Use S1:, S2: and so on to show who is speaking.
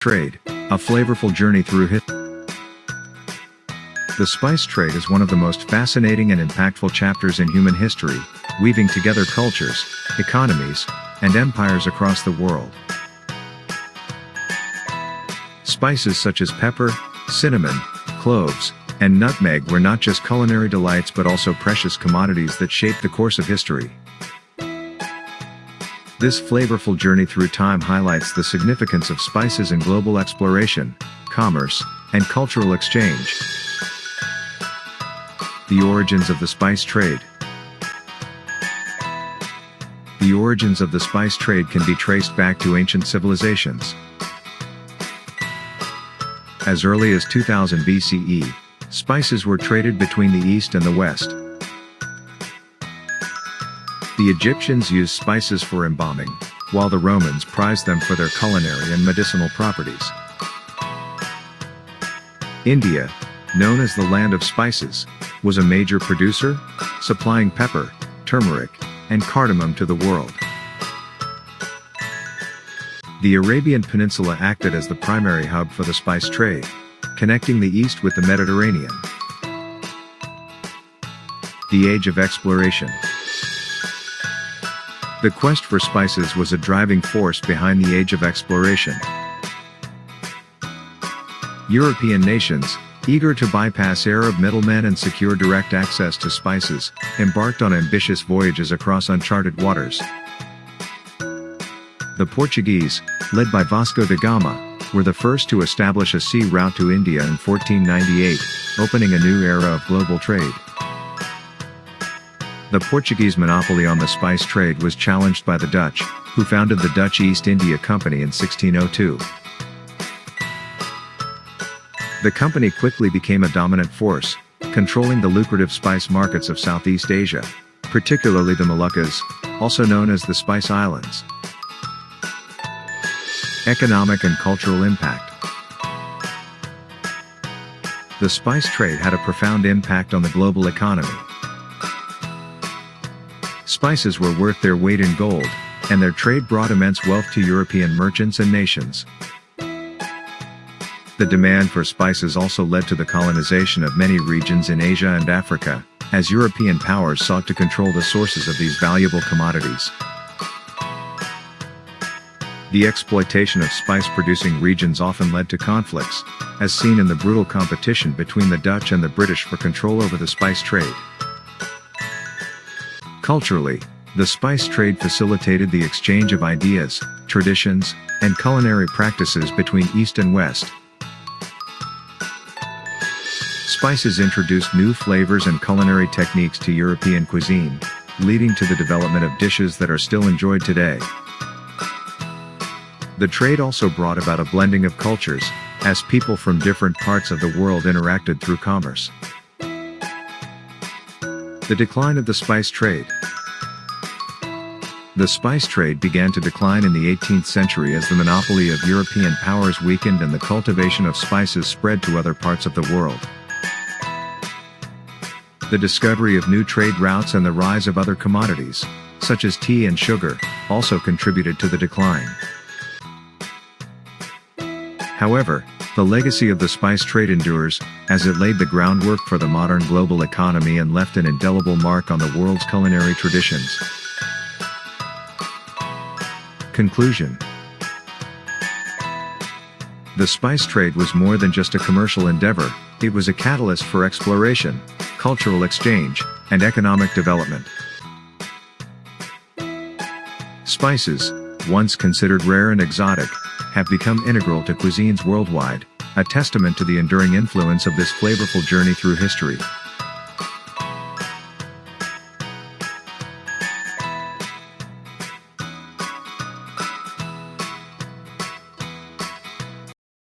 S1: trade, a flavorful journey through history. The spice trade is one of the most fascinating and impactful chapters in human history, weaving together cultures, economies, and empires across the world. Spices such as pepper, cinnamon, cloves, and nutmeg were not just culinary delights but also precious commodities that shaped the course of history. This flavorful journey through time highlights the significance of spices in global exploration, commerce, and cultural exchange. The origins of the spice trade. The origins of the spice trade can be traced back to ancient civilizations. As early as 2000 BCE, spices were traded between the East and the West. The Egyptians used spices for embalming, while the Romans prized them for their culinary and medicinal properties. India, known as the land of spices, was a major producer, supplying pepper, turmeric, and cardamom to the world. The Arabian Peninsula acted as the primary hub for the spice trade, connecting the East with the Mediterranean. The Age of Exploration. The quest for spices was a driving force behind the Age of Exploration. European nations, eager to bypass Arab middlemen and secure direct access to spices, embarked on ambitious voyages across uncharted waters. The Portuguese, led by Vasco da Gama, were the first to establish a sea route to India in 1498, opening a new era of global trade. The Portuguese monopoly on the spice trade was challenged by the Dutch, who founded the Dutch East India Company in 1602. The company quickly became a dominant force, controlling the lucrative spice markets of Southeast Asia, particularly the Moluccas, also known as the Spice Islands. Economic and cultural impact. The spice trade had a profound impact on the global economy. Spices were worth their weight in gold, and their trade brought immense wealth to European merchants and nations. The demand for spices also led to the colonization of many regions in Asia and Africa, as European powers sought to control the sources of these valuable commodities. The exploitation of spice-producing regions often led to conflicts, as seen in the brutal competition between the Dutch and the British for control over the spice trade. Culturally, the spice trade facilitated the exchange of ideas, traditions, and culinary practices between East and West. Spices introduced new flavors and culinary techniques to European cuisine, leading to the development of dishes that are still enjoyed today. The trade also brought about a blending of cultures, as people from different parts of the world interacted through commerce. The decline of the spice trade. The spice trade began to decline in the 18th century as the monopoly of European powers weakened and the cultivation of spices spread to other parts of the world. The discovery of new trade routes and the rise of other commodities, such as tea and sugar, also contributed to the decline. However, the legacy of the spice trade endures, as it laid the groundwork for the modern global economy and left an indelible mark on the world's culinary traditions. Conclusion. The spice trade was more than just a commercial endeavor, it was a catalyst for exploration, cultural exchange, and economic development. Spices, once considered rare and exotic, have become integral to cuisines worldwide, a testament to the enduring influence of this flavorful journey through history.